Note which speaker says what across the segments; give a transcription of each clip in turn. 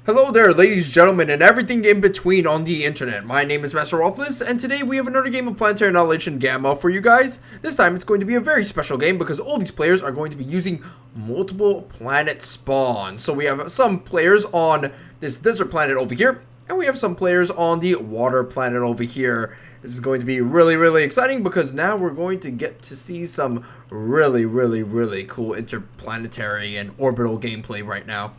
Speaker 1: Hello there, ladies, gentlemen, and everything in between on the internet. My name is Masterofroflness, and today we have another game of Planetary.Annihilation.Gamma for you guys. This time it's going to be a very special game because all these players are going to be using multiple planet spawns. So we have some players on this desert planet over here, and we have some players on the water planet over here. This is going to be really exciting because now we're going to get to see some really cool interplanetary and orbital gameplay right now.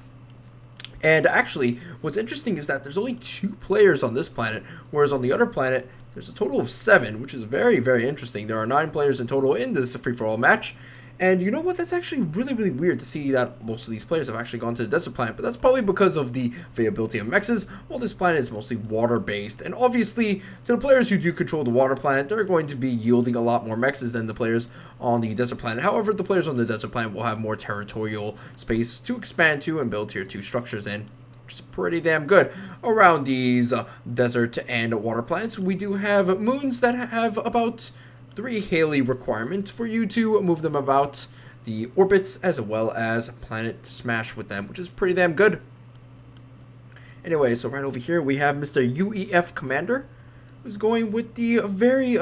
Speaker 1: And actually, what's interesting is that there's only 2 players on this planet, whereas on the other planet, there's a total of 7, which is very interesting. There are 9 players in total in this free-for-all match. And you know what? That's actually really weird to see that most of these players have actually gone to the desert planet, but that's probably because of the availability of mexes. Well, this planet is mostly water-based, and obviously, to the players who do control the water planet, they're going to be yielding a lot more mexes than the players on the desert planet. However, the players on the desert planet will have more territorial space to expand to and build tier 2 structures in, which is pretty damn good. Around these desert and water planets, we do have moons that have about 3 Haley requirements for you to move them about the orbits, as well as planet smash with them, which is pretty damn good. Anyway, so right over here we have Mr. UEF Commander, who's going with the very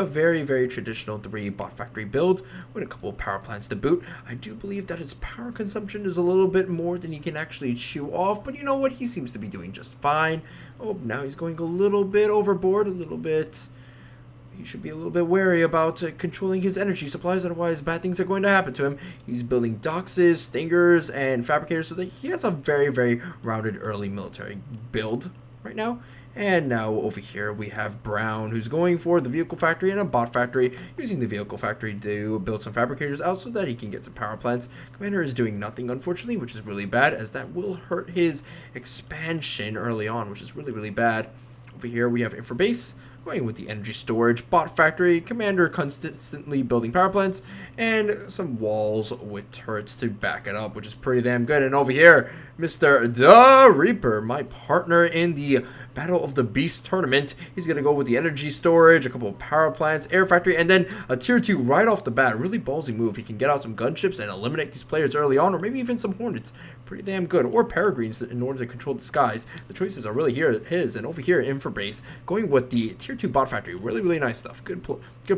Speaker 1: traditional 3 bot factory build with a couple of power plants to boot. I do believe that his power consumption is a little bit more than he can actually chew off, but you know what? He seems to be doing just fine. Oh, now he's going a little bit overboard, He should be a little bit wary about controlling his energy supplies, otherwise bad things are going to happen to him. He's building doxes, stingers, and fabricators so that he has a very rounded early military build right now. And now over here we have Brown, who's going for the vehicle factory and a bot factory, using the vehicle factory to build some fabricators out so that he can get some power plants. Commander is doing nothing, unfortunately, which is really bad, as that will hurt his expansion early on, which is really bad. Over here we have Infrabase, going with the energy storage, bot factory, commander consistently building power plants, and some walls with turrets to back it up, which is pretty damn good. And over here, Mr. Da Reaper, my partner in the Battle of the Beast tournament, he's going to go with the energy storage, a couple of power plants, air factory, and then a tier 2 right off the bat. Really ballsy move. He can get out some gunships and eliminate these players early on, or maybe even some hornets. Pretty damn good. Or peregrines in order to control the skies. The choices are really his. And over here, Infrabase, going with the tier 2 bot factory. Really nice stuff. Good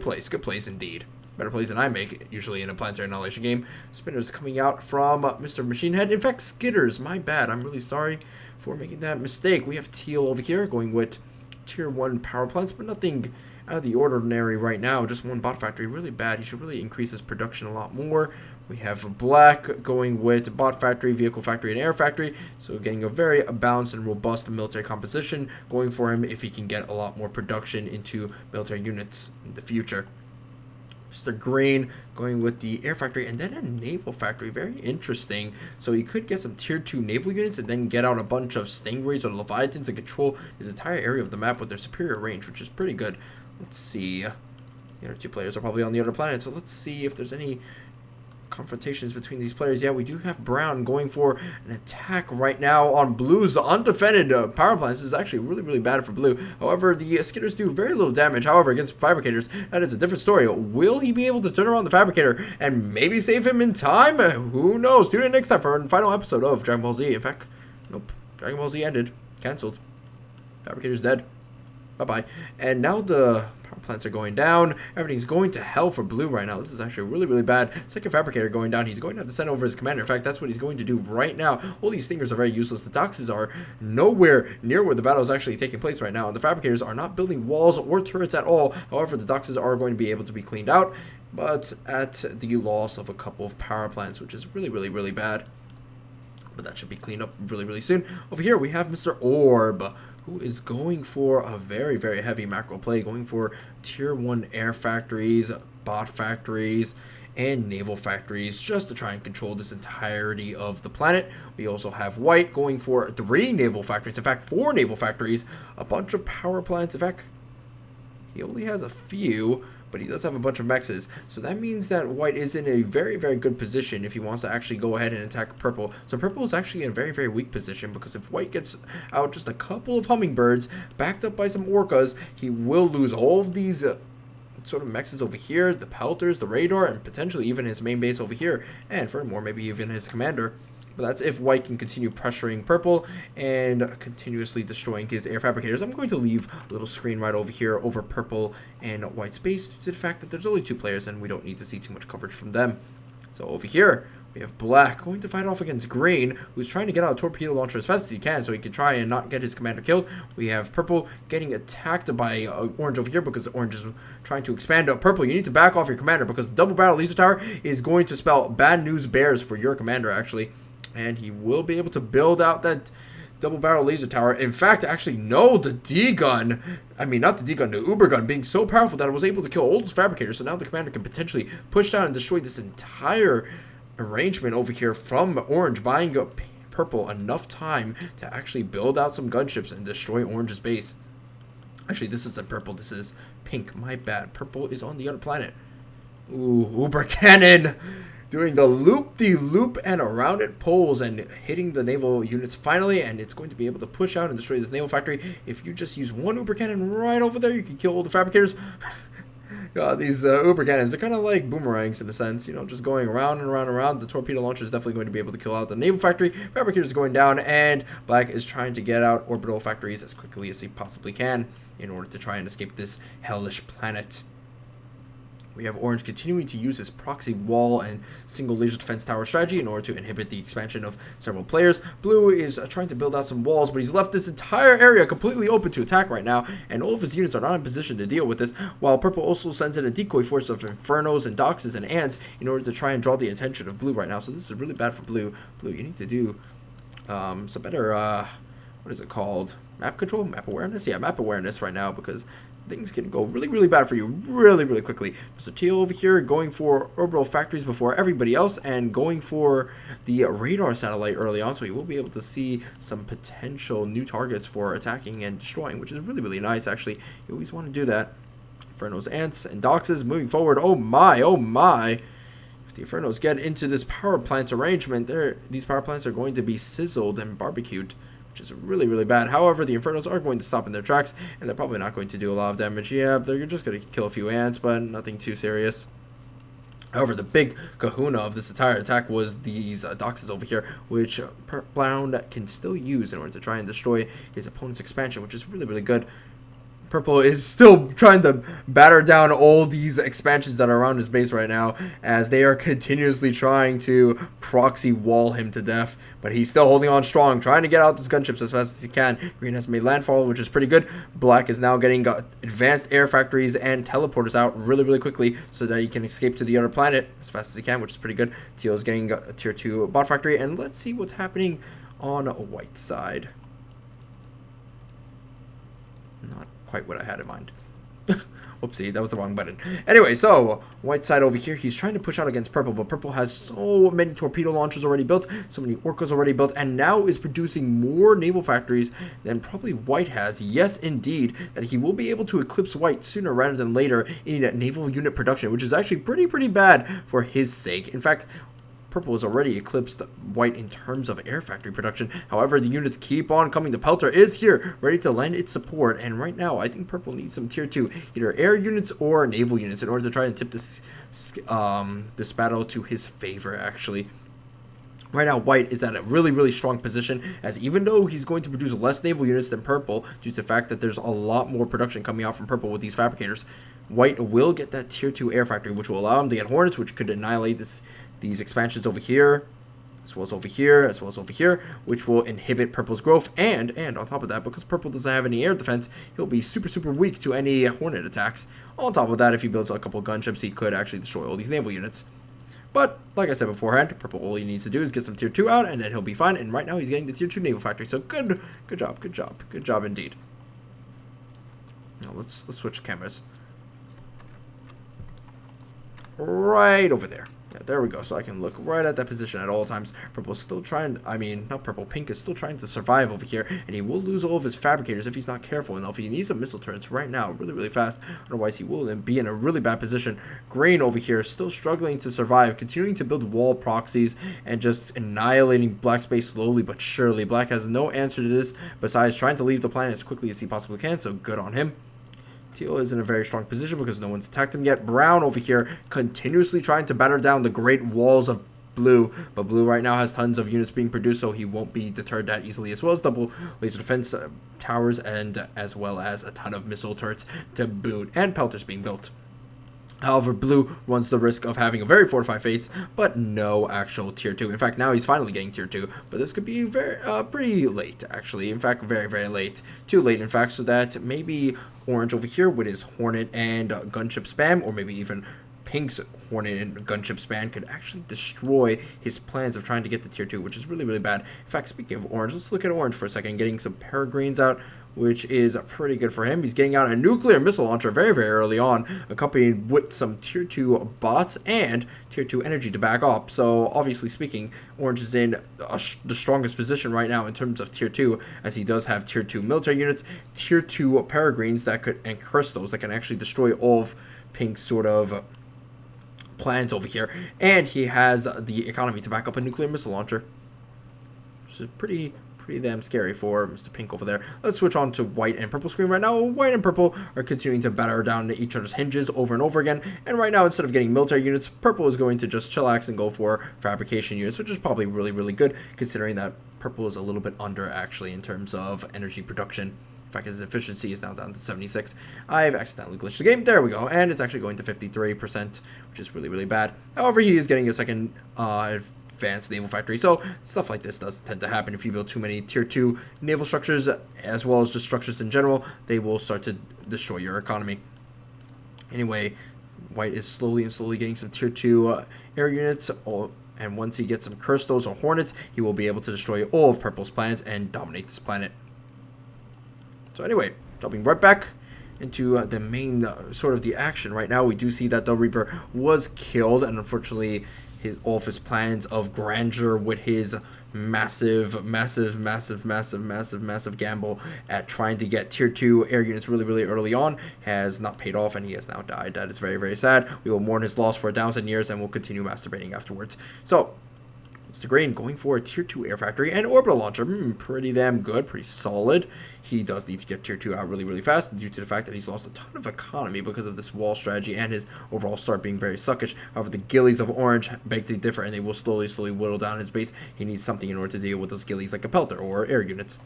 Speaker 1: place indeed. Better plays than I make usually in a Planetary Annihilation game. Spinners coming out from Mr. Machine Head. In fact, Skitters. My bad. I'm really sorry for making that mistake. We have Teal over here going with tier 1 power plants, but nothing out of the ordinary right now. Just 1 bot factory. Really bad. He should really increase his production a lot more. We have Black going with bot factory, vehicle factory, and air factory. So getting a very balanced and robust military composition going for him if he can get a lot more production into military units in the future. Mr. Green going with the air factory and then a naval factory. Very interesting. So he could get some tier 2 naval units and then get out a bunch of stingrays or leviathans and control his entire area of the map with their superior range, which is pretty good. Let's see. The other 2 players are probably on the other planet, so let's see if there's any confrontations between these players. Yeah, we do have Brown going for an attack right now on Blue's undefended power plants. This is actually really bad for Blue. However, the Skitters do very little damage. However, against fabricators, that is a different story. Will he be able to turn around the fabricator and maybe save him in time? Who knows? Tune in next time for our final episode of Dragon Ball Z. In fact, nope. Dragon Ball Z ended. Cancelled. Fabricator's dead. Bye-bye. And now the power plants are going down. Everything's going to hell for Blue right now. This is actually really bad. Second fabricator going down. He's going to have to send over his commander. In fact, that's what he's going to do right now. All these stingers are very useless. The doxes are nowhere near where the battle is actually taking place right now. And the fabricators are not building walls or turrets at all. However, the doxes are going to be able to be cleaned out, but at the loss of a couple of power plants, which is really bad. But that should be cleaned up really soon. Over here, we have Mr. Orb, who is going for a very heavy macro play, going for tier 1 air factories, bot factories, and naval factories, just to try and control this entirety of the planet. We also have White going for 3 naval factories, in fact 4 naval factories, a bunch of power plants. In fact, he only has a few, but he does have a bunch of mexes. So that means that White is in a very good position if he wants to actually go ahead and attack Purple. So Purple is actually in a very weak position, because if White gets out just a couple of hummingbirds backed up by some orcas, he will lose all of these sort of mexes over here, the pelters, the radar, and potentially even his main base over here. And furthermore, maybe even his commander. but that's if white can continue pressuring purple and continuously destroying his air fabricators. I'm going to leave a little screen right over here over purple and white's base due to the fact that there's only 2 players and we don't need to see too much coverage from them. So over here, we have black going to fight off against green, who's trying to get out a torpedo launcher as fast as he can so he can try and not get his commander killed. We have purple getting attacked by orange over here because orange is trying to expand up. Purple, you need to back off your commander because the double barrel laser tower is going to spell bad news bears for your commander, actually. And he will be able to build out that double barrel laser tower. In fact, actually, no, the D-gun, I mean, not the D-gun, the Uber gun being so powerful that it was able to kill all those fabricators. So now the commander can potentially push down and destroy this entire arrangement over here from orange, buying up purple enough time to actually build out some gunships and destroy orange's base. Actually, this isn't purple, this is pink. My bad. Purple is on the other planet. Ooh, Uber cannon doing the loop-de-loop and around it pulls and hitting the naval units finally, and it's going to be able to push out and destroy this naval factory. If you just use one Uber cannon right over there, you can kill all the fabricators. God, these Uber cannons, they're kind of like boomerangs in a sense, you know, just going around and around and around. The torpedo launcher is definitely going to be able to kill out the naval factory. Fabricators going down, and black is trying to get out orbital factories as quickly as he possibly can in order to try and escape this hellish planet. We have orange continuing to use his proxy wall and single laser defense tower strategy in order to inhibit the expansion of several players. Blue is trying to build out some walls, but he's left this entire area completely open to attack right now, and all of his units are not in position to deal with this, while purple also sends in a decoy force of infernos and doxes and ants in order to try and draw the attention of blue right now. So this is really bad for blue. Blue, you need to do some better, what is it called? Map control? Map awareness? Yeah, map awareness right now, because things can go really, really bad for you really, really quickly. Mr. Teal over here going for orbital factories before everybody else and going for the radar satellite early on, so he will be able to see some potential new targets for attacking and destroying, which is really, really nice, actually. You always want to do that. Infernos, ants, and doxes moving forward. Oh my, oh my. If the Infernos get into this power plant arrangement, these power plants are going to be sizzled and barbecued, which is really, really bad. However, the Infernos are going to stop in their tracks, and they're probably not going to do a lot of damage. Yeah, they're just going to kill a few ants, but nothing too serious. However, the big kahuna of this entire attack was these doxes over here, which Brown can still use in order to try and destroy his opponent's expansion, which is really, really good. Purple is still trying to batter down all these expansions that are around his base right now, as they are continuously trying to proxy wall him to death. But he's still holding on strong, trying to get out these gunships as fast as he can. Green has made landfall, which is pretty good. Black is now getting advanced air factories and teleporters out really, really quickly so that he can escape to the other planet as fast as he can, which is pretty good. Teal is getting a tier 2 bot factory, and let's see what's happening on a white side. Not quite what I had in mind. Whoopsie, that was the wrong button. Anyway, so white side over here, he's trying to push out against purple, but purple has so many torpedo launchers already built, so many orcas already built, and now is producing more naval factories than probably white has. Yes, indeed, that he will be able to eclipse white sooner rather than later in naval unit production, which is actually pretty bad for his sake. In fact, purple has already eclipsed white in terms of air factory production. However, the units keep on coming. The Pelter is here, ready to lend its support. And right now, I think purple needs some tier 2, either air units or naval units, in order to try and tip this battle to his favor, actually. Right now, white is at a really strong position, as even though he's going to produce less naval units than purple, due to the fact that there's a lot more production coming out from purple with these fabricators, white will get that tier 2 air factory, which will allow him to get hornets, which could annihilate these expansions over here, as well as over here, as well as over here, which will inhibit purple's growth. And on top of that, because purple doesn't have any air defense, he'll be super weak to any hornet attacks. On top of that, if he builds a couple gunships, he could actually destroy all these naval units. But like I said beforehand, purple, all he needs to do is get some tier 2 out, and then he'll be fine. And right now, he's getting the tier 2 naval factory. So good job indeed. Now let's switch cameras. Right over there. Yeah, there we go. So I can look right at that position at all times. Purple's still trying, not purple, pink is still trying to survive over here, and he will lose all of his fabricators if he's not careful enough. He needs some missile turrets right now, really fast. Otherwise, he will then be in a really bad position. Green over here still struggling to survive, continuing to build wall proxies and just annihilating black space slowly but surely. Black has no answer to this besides trying to leave the planet as quickly as he possibly can, so good on him. Teal is in a very strong position because no one's attacked him yet. Brown over here continuously trying to batter down the great walls of blue, but blue right now has tons of units being produced, so he won't be deterred that easily, as well as double laser defense towers, and as well as a ton of missile turrets to boot, and pelters being built. However, blue runs the risk of having a very fortified face, but no actual tier 2. In fact, now he's finally getting tier 2, but this could be very pretty late, actually. In fact, very, very late. Too late, in fact, so that maybe orange over here with his Hornet and gunship spam, or maybe even pink's Hornet and gunship spam could actually destroy his plans of trying to get to tier 2, which is really, really bad. In fact, speaking of orange, let's look at orange for a second, getting some peregrines out, which is pretty good for him. He's getting out a nuclear missile launcher very, very early on, accompanied with some tier 2 bots and tier 2 energy to back up. So, obviously speaking, orange is in the strongest position right now in terms of tier 2, as he does have tier 2 military units, tier 2 peregrines that could, and crystals that can actually destroy all of pink's sort of plans over here, and he has the economy to back up a nuclear missile launcher, which is pretty damn scary for Mr. Pink over there. Let's switch on to white and purple screen right now. White and purple are continuing to batter down each other's hinges over and over again, and right now, instead of getting military units, purple is going to just chillax and go for fabrication units, which is probably really, really good, considering that purple is a little bit under, actually, in terms of energy production. In fact, his efficiency is now down to 76. I've accidentally glitched the game. There we go. And it's actually going to 53%, which is really, really bad. However, he is getting a second advanced naval factory. So stuff like this does tend to happen. If you build too many tier 2 naval structures, as well as just structures in general, they will start to destroy your economy. Anyway, white is slowly getting some tier 2 air units. And once he gets some crystals or hornets, he will be able to destroy all of purple's plans and dominate this planet. So anyway, jumping right back into the main sort of the action right now, we do see that the Reaper was killed, and unfortunately all of his plans of grandeur with his massive gamble at trying to get tier 2 air units really early on has not paid off, and he has now died. That is very sad. We will mourn his loss for 1,000 years, and we'll continue masturbating afterwards. So Mr. Green going for a tier 2 air factory and orbital launcher. Pretty damn good, pretty solid. He does need to get tier 2 out really fast due to the fact that he's lost a ton of economy because of this wall strategy and his overall start being very suckish. However, the gillies of orange beg to differ, and they will slowly whittle down his base. He needs something in order to deal with those gillies, like a pelter or air units.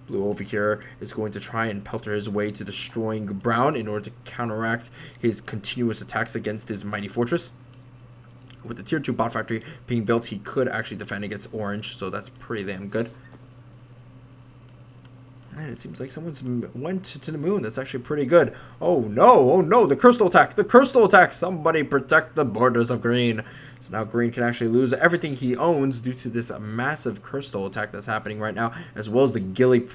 Speaker 1: Blue over here is going to try and pelter his way to destroying brown in order to counteract his continuous attacks against his mighty fortress. With the tier 2 bot factory being built, he could actually defend against orange, so that's pretty damn good. And it seems like someone's went to the moon. That's actually pretty good. Oh no, the crystal attack, somebody protect the borders of green. So now green can actually lose everything he owns due to this massive crystal attack that's happening right now, as well as the gilly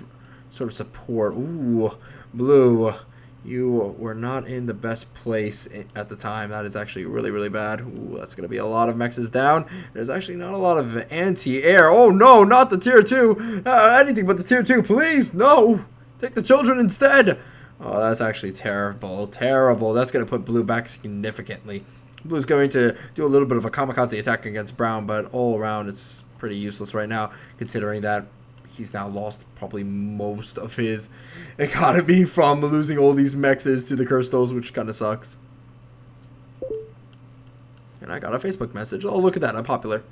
Speaker 1: sort of support. Ooh, blue, you were not in the best place at the time. That is actually really bad. Ooh, that's going to be a lot of mexes down. There's actually not a lot of anti-air. Oh, no, not the tier 2. Anything but the tier 2, please. No. Take the children instead. Oh, that's actually terrible. That's going to put blue back significantly. Blue's going to do a little bit of a kamikaze attack against brown, but all around it's pretty useless right now, considering that he's now lost probably most of his economy from losing all these mexes to the crystals, which kind of sucks. And I got a Facebook message. Oh, look at that. I'm popular.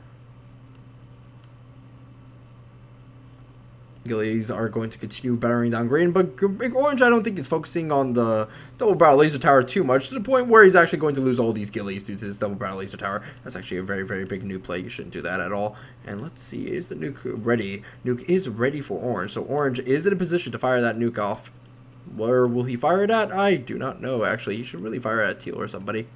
Speaker 1: Gillies are going to continue battering down green, but Big Orange, I don't think is focusing on the double barrel laser tower too much, to the point where he's actually going to lose all these gillies due to this double barrel laser tower. That's actually a very big nuke play. You shouldn't do that at all. And let's see, is the nuke ready? Nuke is ready for orange, so orange is in a position to fire that nuke off. Where will he fire it at? I do not know, actually. He should really fire it at teal or somebody.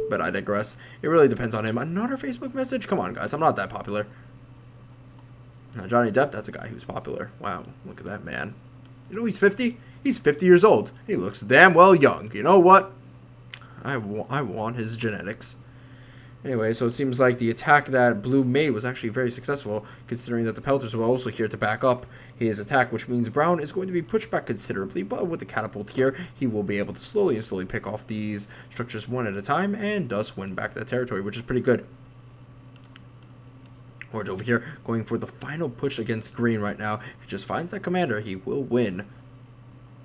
Speaker 1: But I digress. It really depends on him. Another Facebook message? Come on, guys. I'm not that popular. Now, Johnny Depp, that's a guy who's popular. Wow, look at that man. You know he's 50? He's 50 years old. He looks damn well young. You know what? I want his genetics. Anyway, so it seems like the attack that blue made was actually very successful, considering that the pelters were also here to back up his attack, which means brown is going to be pushed back considerably, but with the catapult here, he will be able to slowly pick off these structures one at a time, and thus win back that territory, which is pretty good. Orange over here going for the final push against green right now. If he just finds that commander, he will win.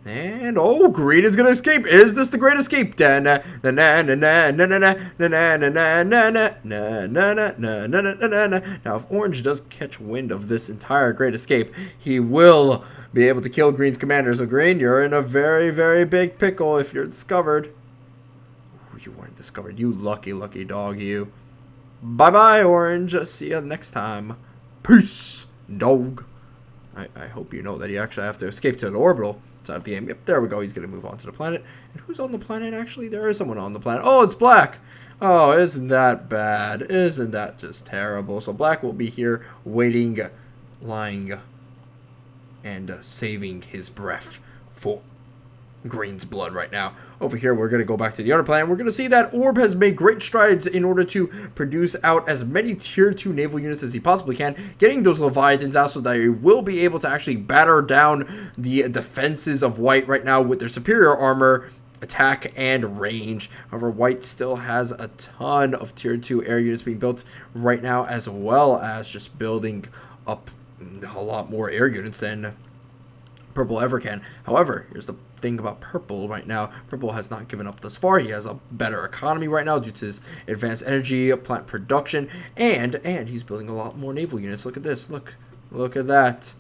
Speaker 1: And oh, green is gonna escape. Is this the great escape? Now, if orange does catch wind of this entire great escape, he will be able to kill green's commander. So green, you're in a very, very big pickle if you're discovered. Ooh, you weren't discovered. You lucky, lucky dog, you. Bye-bye, orange. See you next time. Peace, dog. I hope you know that you actually have to escape to the orbital side of the game. Yep, there we go. He's going to move on to the planet. And who's on the planet, actually? There is someone on the planet. Oh, it's Black. Oh, isn't that bad? Isn't that just terrible? So Black will be here waiting, lying, and saving his breath for green's blood right now. Over here, we're going to go back to the other planet. We're going to see that Orb has made great strides in order to produce out as many tier 2 naval units as he possibly can, getting those Leviathans out so that he will be able to actually batter down the defenses of White right now with their superior armor, attack, and range. However, White still has a ton of tier 2 air units being built right now, as well as just building up a lot more air units than Purple ever can. However, here's the thing about Purple right now. Purple has not given up thus far. He has a better economy right now due to his advanced energy, plant production, and he's building a lot more naval units. Look at this. Look at that.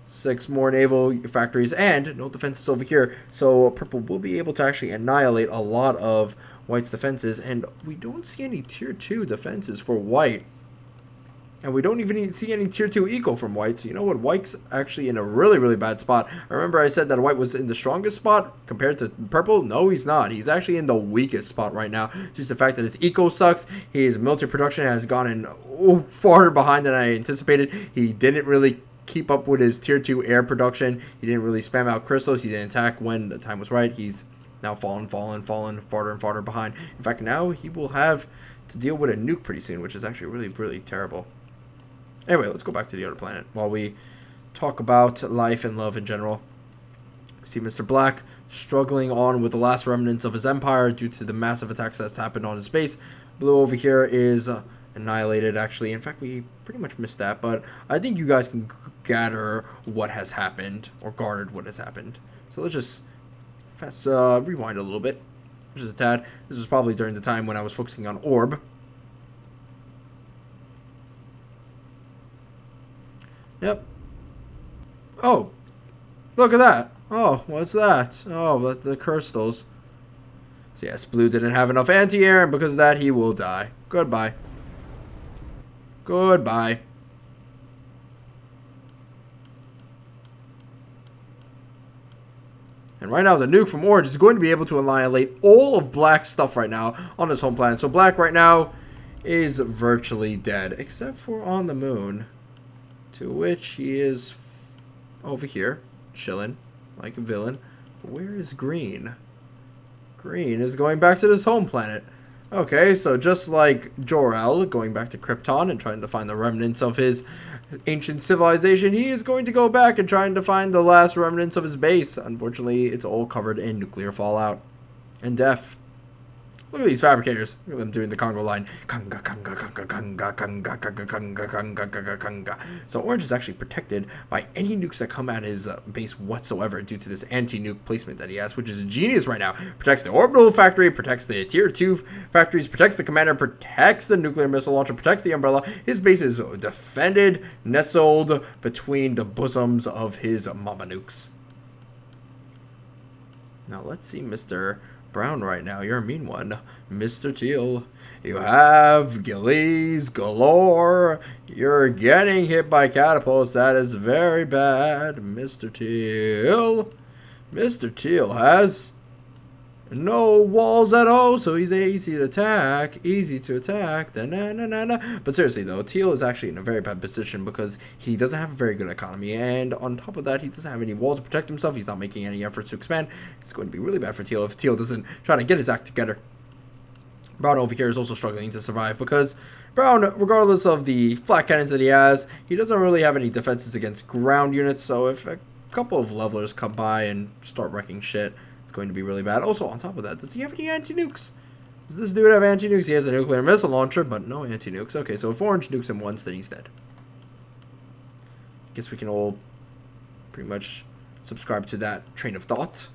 Speaker 1: 6 more naval factories and no defenses over here. So Purple will be able to actually annihilate a lot of White's defenses, and we don't see any tier 2 defenses for White. And we don't even see any tier 2 eco from White. So you know what? White's actually in a really, really bad spot. Remember I said that White was in the strongest spot compared to Purple? No, he's not. He's actually in the weakest spot right now. Just the fact that his eco sucks. His military production has gone in farther behind than I anticipated. He didn't really keep up with his tier 2 air production. He didn't really spam out crystals. He didn't attack when the time was right. He's now fallen farther and farther behind. In fact, now he will have to deal with a nuke pretty soon, which is actually really, really terrible. Anyway, let's go back to the other planet while we talk about life and love in general. We see Mr. Black struggling on with the last remnants of his empire due to the massive attacks that's happened on his base. Blue over here is annihilated, actually. In fact, we pretty much missed that, but I think you guys can gather what has happened, or garnered what has happened. So let's just rewind a little bit, just a tad. This was probably during the time when I was focusing on Orb. Yep. Oh, look at that. Oh, what's that? Oh, that's the crystals. So yes, Blue didn't have enough anti-air, and because of that, he will die. Goodbye. Goodbye. And right now, the nuke from Orange is going to be able to annihilate all of Black's stuff right now on his home planet. So Black right now is virtually dead, except for on the moon, to which he is over here, chilling like a villain. But where is Green? Green is going back to his home planet. Okay, so just like Jor-El going back to Krypton and trying to find the remnants of his ancient civilization, he is going to go back and trying to find the last remnants of his base. Unfortunately, it's all covered in nuclear fallout and death. Look at these fabricators. Look at them doing the Congo line. Conga, conga, conga, conga, conga, conga, conga, conga, conga, conga. So Orange is actually protected by any nukes that come at his base whatsoever due to this anti-nuke placement that he has, which is genius right now. Protects the orbital factory, protects the tier 2 factories, protects the commander, protects the nuclear missile launcher, protects the umbrella. His base is defended, nestled between the bosoms of his mama nukes. Now let's see Mr. Brown right now. You're a mean one. Mr. Teal, you have gillies galore. You're getting hit by catapults. That is very bad, Mr. Teal. Mr. Teal has no walls at all, so he's easy to attack. Easy to attack. But seriously though, Teal is actually in a very bad position because he doesn't have a very good economy, and on top of that, he doesn't have any walls to protect himself. He's not making any efforts to expand. It's going to be really bad for Teal if Teal doesn't try to get his act together. Brown over here is also struggling to survive because Brown, regardless of the flat cannons that he has, he doesn't really have any defenses against ground units, so if a couple of levelers come by and start wrecking shit, it's going to be really bad. Also, on top of that, does he have any anti-nukes? Does this dude have anti-nukes? He has a nuclear missile launcher, but no anti-nukes. Okay, so if Orange nukes him once, then he's dead. Guess we can all pretty much subscribe to that train of thought.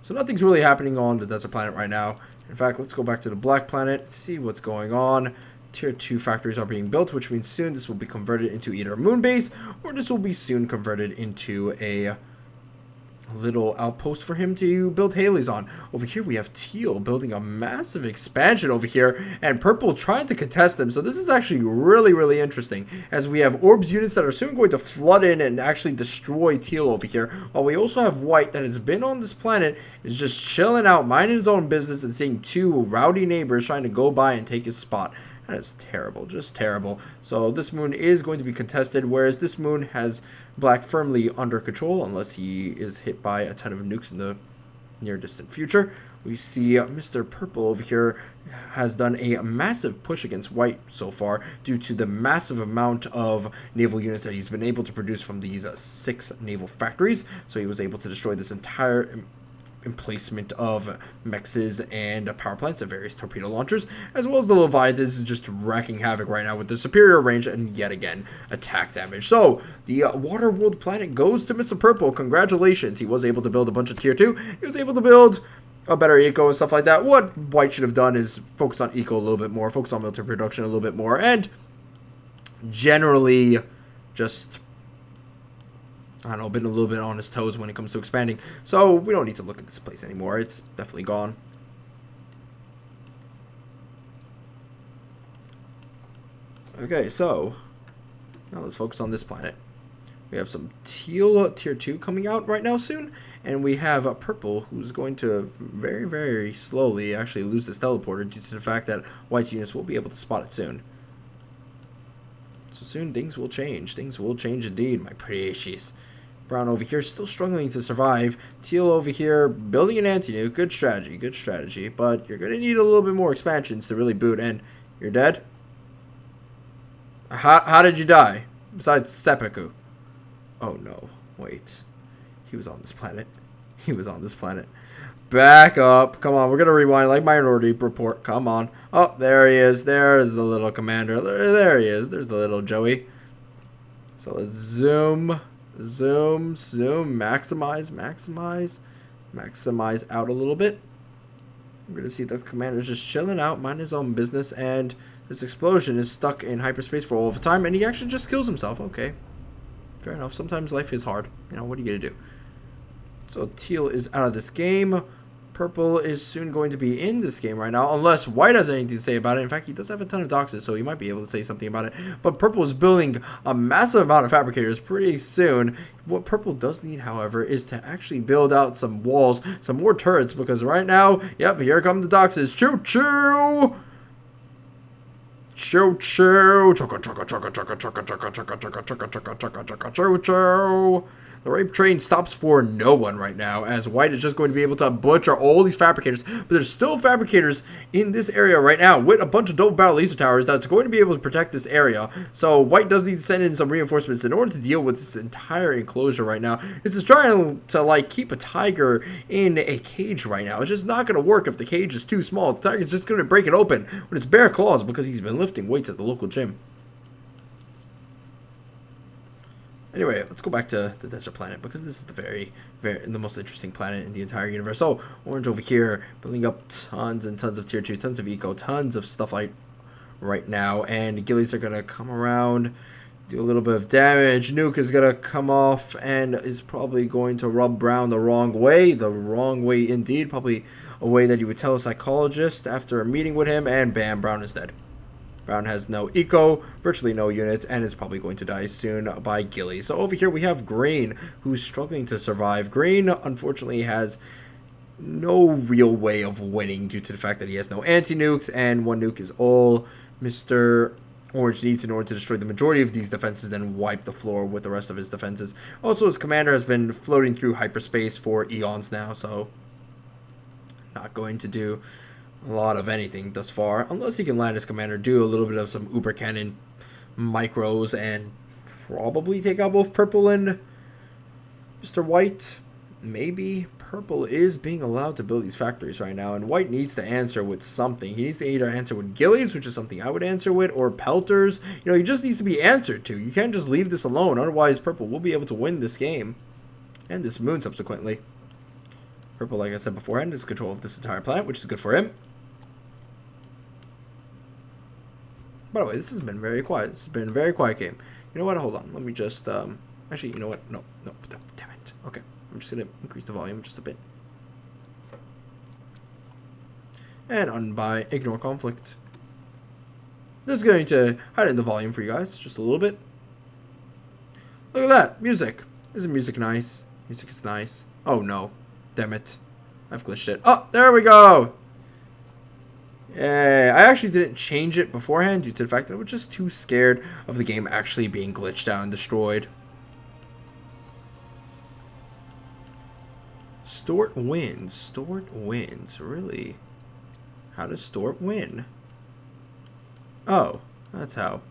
Speaker 1: So nothing's really happening on the desert planet right now. In fact, let's go back to the black planet, see what's going on. Tier 2 factories are being built, which means soon this will be converted into either a moon base, or this will be soon converted into a little outpost for him to build Haleys on. Over here we have Teal building a massive expansion over here, and Purple trying to contest them. So this is actually really interesting, as we have Orbs units that are soon going to flood in and actually destroy Teal over here, while we also have White that has been on this planet, is just chilling out, minding his own business, and seeing two rowdy neighbors trying to go by and take his spot. That is terrible, just terrible. So this moon is going to be contested, whereas this moon has Black firmly under control, unless he is hit by a ton of nukes in the near distant future. We see Mr. Purple over here has done a massive push against White so far, due to the massive amount of naval units that he's been able to produce from these 6 naval factories. So he was able to destroy this entire emplacement of mexes and power plants and various torpedo launchers, as well as the Leviathans just wrecking havoc right now with the superior range and yet again attack damage. So the water world planet goes to Mr. Purple. Congratulations, he was able to build a bunch of tier 2. He was able to build a better eco and stuff like that. What White should have done is focus on eco a little bit more, focus on military production a little bit more, and generally just, I don't know, been a little bit on his toes when it comes to expanding. So we don't need to look at this place anymore. It's definitely gone. Okay, so now let's focus on this planet. We have some Teal tier 2 coming out right now soon, and we have a Purple who's going to very slowly actually lose this teleporter due to the fact that White's units will be able to spot it soon. So soon things will change. Things will change indeed, my precious. Brown over here still struggling to survive. Teal over here building an anti-nuke. Good strategy. But you're going to need a little bit more expansions to really boot. And you're dead? How did you die? Besides seppuku. Oh no. Wait. He was on this planet. He was on this planet. Back up. Come on. We're going to rewind like Minority Report. Come on. Oh, there he is. There's the little commander. There he is. There's the little Joey. So let's zoom, maximize out a little bit. We're going to see that the commander's just chilling out, minding his own business, and this explosion is stuck in hyperspace for all of the time, and he actually just kills himself. Okay. Fair enough. Sometimes life is hard. You know, what are you going to do? So Teal is out of this game. Purple is soon going to be in this game right now, unless White has anything to say about it. In fact, he does have a ton of doxes, so he might be able to say something about it. But Purple is building a massive amount of fabricators pretty soon. What Purple does need, however, is to actually build out some walls, some more turrets, because right now, yep, here come the doxes. Choo-choo! Choo-choo! Choo-choo! The rape train stops for no one right now, as White is just going to be able to butcher all these fabricators. But there's still fabricators in this area right now with a bunch of double barrel laser towers that's going to be able to protect this area. So White does need to send in some reinforcements in order to deal with this entire enclosure right now. This is trying to like keep a tiger in a cage right now. It's just not going to work if the cage is too small. The tiger's just going to break it open with its bare claws because he's been lifting weights at the local gym. Anyway, let's go back to the desert planet, because this is the most interesting planet in the entire universe. So, Orange over here, building up tons and tons of tier 2, tons of eco, tons of stuff like right now. And Gillies are going to come around, do a little bit of damage. Nuke is going to come off and is probably going to rub Brown the wrong way indeed. Probably a way that you would tell a psychologist after a meeting with him, and bam, Brown is dead. Brown has no eco, virtually no units, and is probably going to die soon by Gilly. So over here we have Green, who's struggling to survive. Green, unfortunately, has no real way of winning due to the fact that he has no anti-nukes, and one nuke is all Mr. Orange needs in order to destroy the majority of these defenses, then wipe the floor with the rest of his defenses. Also, his commander has been floating through hyperspace for eons now, so not going to do a lot of anything thus far, unless he can land his commander, do a little bit of some uber cannon micros, and probably take out both Purple and Mr. White. Maybe. Purple is being allowed to build these factories right now, and White needs to answer with something. He needs to either answer with Gillies, which is something I would answer with, or Pelters. You know, he just needs to be answered to. You can't just leave this alone, otherwise Purple will be able to win this game. and this moon subsequently. Purple, like I said beforehand, is control of this entire planet, which is good for him. By the way, this has been very quiet. This has been a very quiet game. You know what? Hold on. Let me just, actually, you know what? No, damn it. Okay. I'm just going to increase the volume just a bit. And unbuy, ignore conflict. Just going to hide in the volume for you guys, just a little bit. Look at that. Music. Isn't music nice? Music is nice. Oh, no. Damn it. I've glitched it. Oh, there we go. Yeah, I actually didn't change it beforehand due to the fact that I was just too scared of the game actually being glitched out and destroyed. Stort wins. Stort wins. Really? How does Stort win? Oh, that's how.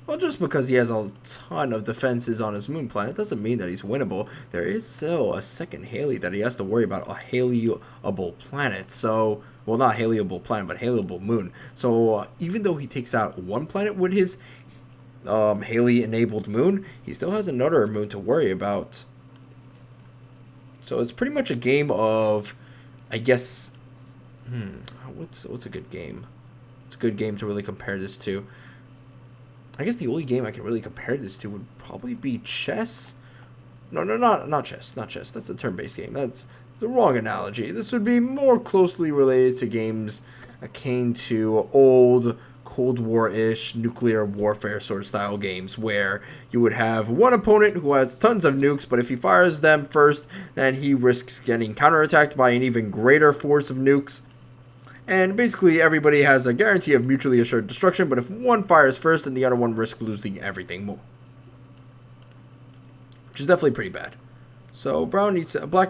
Speaker 1: Well, just because he has a ton of defenses on his moon planet doesn't mean that he's winnable. There is still a second Haley that he has to worry about, a Haleable planet. So, well, not Haleable planet, but Haleable moon. So, even though he takes out one planet with his Haley-enabled moon, he still has another moon to worry about. So, it's pretty much a game of, I guess, what's a good game? It's a good game to really compare this to. I guess the only game I can really compare this to would probably be chess. No, not chess. Not chess. That's a turn-based game. That's the wrong analogy. This would be more closely related to games akin to old Cold War-ish nuclear warfare sort of style games where you would have one opponent who has tons of nukes, but if he fires them first, then he risks getting counterattacked by an even greater force of nukes. And basically, everybody has a guarantee of mutually assured destruction, but if one fires first, then the other one risks losing everything more. Which is definitely pretty bad. So, Black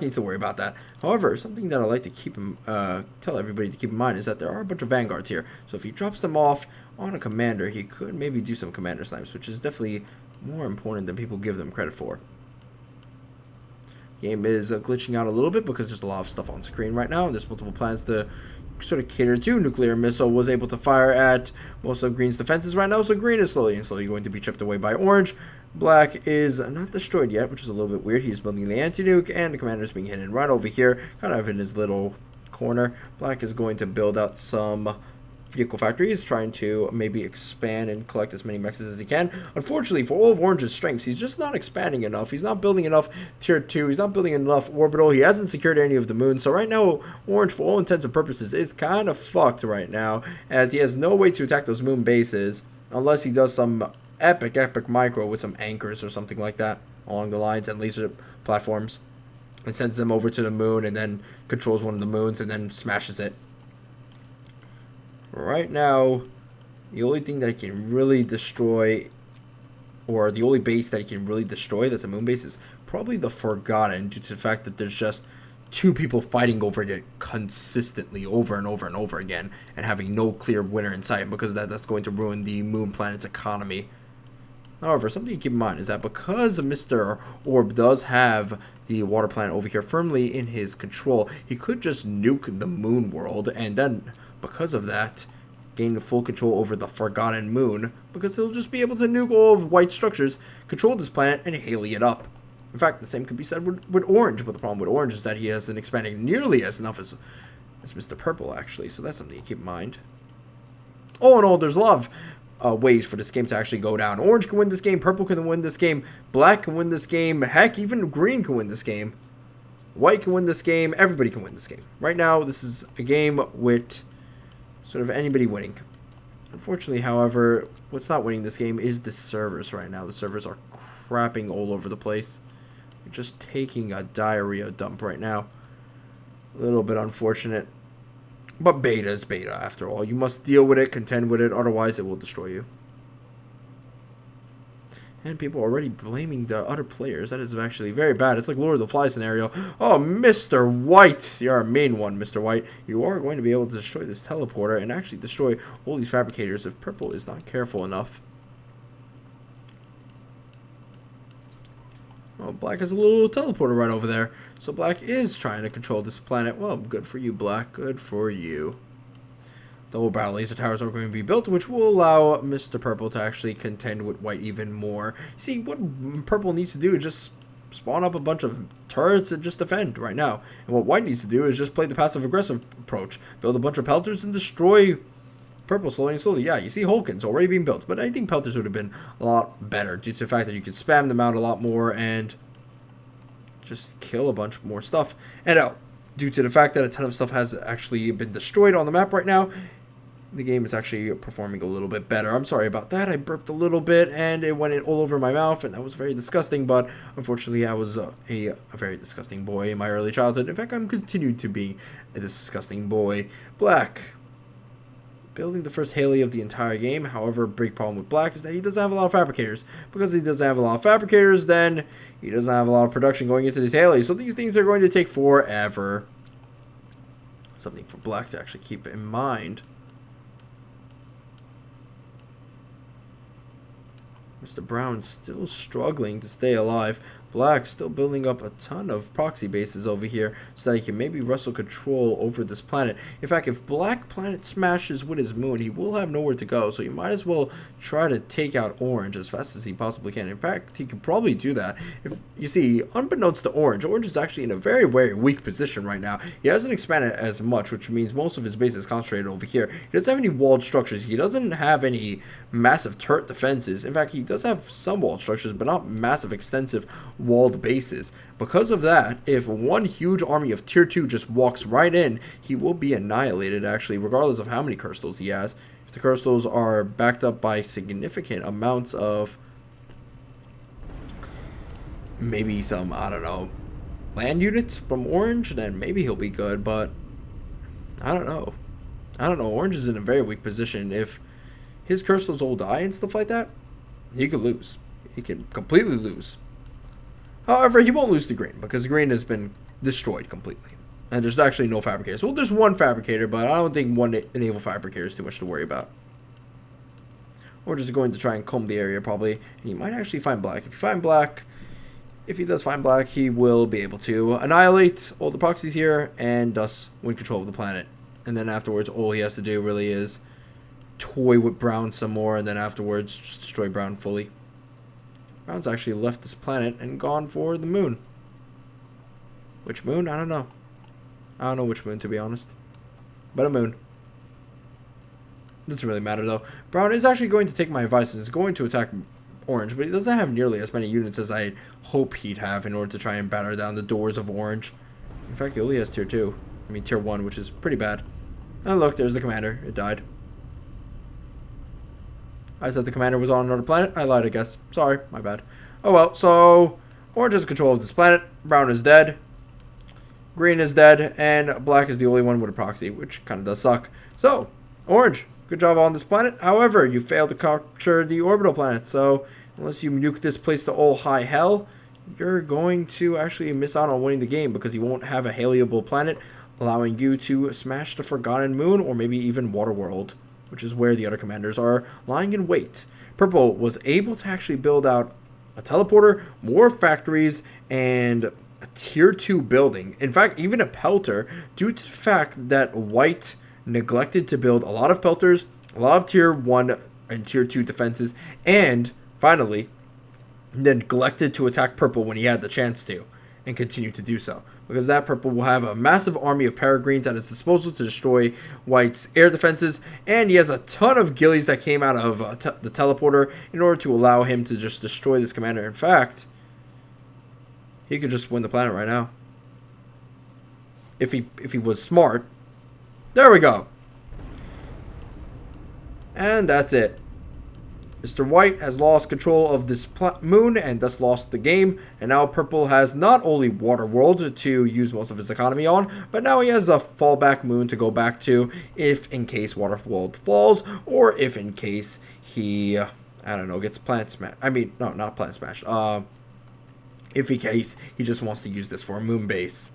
Speaker 1: needs to worry about that. However, something that I like to tell everybody to keep in mind is that there are a bunch of vanguards here. So, if he drops them off on a commander, he could maybe do some commander snipes, which is definitely more important than people give them credit for. The game is glitching out a little bit because there's a lot of stuff on screen right now, and there's multiple plans to sort of cater to. Nuclear missile was able to fire at most of Green's defenses right now, so Green is slowly going to be chipped away by Orange. Black is not destroyed yet, which is a little bit weird. He's building the anti-nuke, and the commander is being hidden right over here, kind of in his little corner. Black is going to build out some vehicle factories, trying to maybe expand and collect as many mechs as he can. Unfortunately, for all of Orange's strengths, he's just not expanding enough. He's not building enough tier 2. He's not building enough orbital. He hasn't secured any of the moons. So right now, Orange, for all intents and purposes, is kind of fucked right now, as he has no way to attack those moon bases unless he does some epic micro with some anchors or something like that along the lines and laser platforms, and sends them over to the moon and then controls one of the moons and then smashes it. Right now, the only thing that he can really destroy, or the only base that he can really destroy that's a moon base, is probably the Forgotten, due to the fact that there's just two people fighting over it consistently over and over again, and having no clear winner in sight, because that's going to ruin the moon planet's economy. However, something to keep in mind is that because Mr. Orb does have the water planet over here firmly in his control, he could just nuke the moon world, and then because of that, gain full control over the Forgotten Moon, because he'll just be able to nuke all of white structures, control this planet, and Haley it up. In fact, the same could be said with Orange, but the problem with Orange is that he hasn't expanded nearly as enough as Mr. Purple, actually, so that's something to keep in mind. All in all, there's a lot of ways for this game to actually go down. Orange can win this game, Purple can win this game, Black can win this game, heck, even Green can win this game. White can win this game, everybody can win this game. Right now, this is a game with sort of anybody winning. Unfortunately, however, what's not winning this game is the servers right now. The servers are crapping all over the place. You're just taking a diarrhea dump right now. A little bit unfortunate. But beta is beta, after all. You must deal with it, contend with it, otherwise it will destroy you. And people are already blaming the other players. That is actually very bad. It's like Lord of the Flies scenario. Oh, Mr. White. You're our main one, Mr. White. You are going to be able to destroy this teleporter and actually destroy all these fabricators if Purple is not careful enough. Oh, Black has a little teleporter right over there. So Black is trying to control this planet. Well, good for you, Black. Good for you. Double barrel laser towers are going to be built, which will allow Mr. Purple to actually contend with White even more. See, what Purple needs to do is just spawn up a bunch of turrets and just defend right now. And what white needs to do is just play the passive-aggressive approach. Build a bunch of pelters and destroy purple slowly and slowly. Yeah, you see Hulkins already being built, but I think pelters would have been a lot better due to the fact that you could spam them out a lot more and just kill a bunch more stuff. And due to the fact that a ton of stuff has actually been destroyed on the map right now, the game is actually performing a little bit better. I'm sorry about that. I burped a little bit and it went all over my mouth, and that was very disgusting. But unfortunately, I was a very disgusting boy in my early childhood. In fact, I'm continued to be a disgusting boy. Black, building the first Haley of the entire game. However, big problem with Black is that he doesn't have a lot of fabricators. Because he doesn't have a lot of fabricators, then he doesn't have a lot of production going into these Haley. So these things are going to take forever. Something for Black to actually keep in mind. Mr. Brown still struggling to stay alive. Black still building up a ton of proxy bases over here so that he can maybe wrestle control over this planet. In fact, if Black planet smashes with his moon, he will have nowhere to go, so he might as well try to take out Orange as fast as he possibly can. In fact, he could probably do that. If you see, unbeknownst to Orange, Orange is actually in a very, very weak position right now. He hasn't expanded as much, which means most of his base is concentrated over here. He doesn't have any walled structures. He doesn't have any massive turret defenses. In fact, he does have some walled structures, but not massive, extensive walled bases. Because of that, if one huge army of tier 2 just walks right in, he will be annihilated, actually, regardless of how many crystals he has. If the crystals are backed up by significant amounts of maybe some, I don't know, land units from Orange, then maybe he'll be good, but I don't know. Orange is in a very weak position. If his crystals all die and stuff like that, he could lose. He can completely lose. However, he won't lose to green, because green has been destroyed completely. And there's actually no fabricators. Well, there's one fabricator, but I don't think one naval fabricator is too much to worry about. We're just going to try and comb the area, probably. And he might actually find Black. If he does find Black, he will be able to annihilate all the proxies here and thus win control of the planet. And then afterwards, all he has to do really is toy with Brown some more, and then afterwards just destroy Brown fully. Brown's actually left this planet and gone for the moon. Which moon? I don't know. I don't know which moon, to be honest. But a moon. Doesn't really matter, though. Brown is actually going to take my advice and is going to attack Orange, but he doesn't have nearly as many units as I hope he'd have in order to try and batter down the doors of Orange. In fact, he only has tier 2. I mean, tier 1, which is pretty bad. And look, there's the commander. It died. I said the commander was on another planet. I lied, I guess. Sorry, my bad. Oh well, so Orange has control of this planet. Brown is dead. Green is dead. And Black is the only one with a proxy, which kind of does suck. So, Orange, good job on this planet. However, you failed to capture the orbital planet. So, unless you nuke this place to all high hell, you're going to actually miss out on winning the game, because you won't have a haleable planet, allowing you to smash the Forgotten Moon or maybe even Waterworld, which is where the other commanders are lying in wait. Purple was able to actually build out a teleporter, more factories, and a tier 2 building. In fact, even a pelter, due to the fact that white neglected to build a lot of pelters, a lot of tier 1 and tier 2 defenses, and finally neglected to attack purple when he had the chance to, and continued to do so. Because that purple will have a massive army of peregrines at his disposal to destroy white's air defenses. And he has a ton of ghillies that came out of the teleporter in order to allow him to just destroy this commander. In fact, he could just win the planet right now. If he was smart. There we go. And that's it. Mr. White has lost control of this moon and thus lost the game, and now Purple has not only Waterworld to use most of his economy on, but now he has a fallback moon to go back to if in case Waterworld falls, or if in case he, I don't know, gets planet smashed. I mean, no, not planet smashed. If in case he just wants to use this for a moon base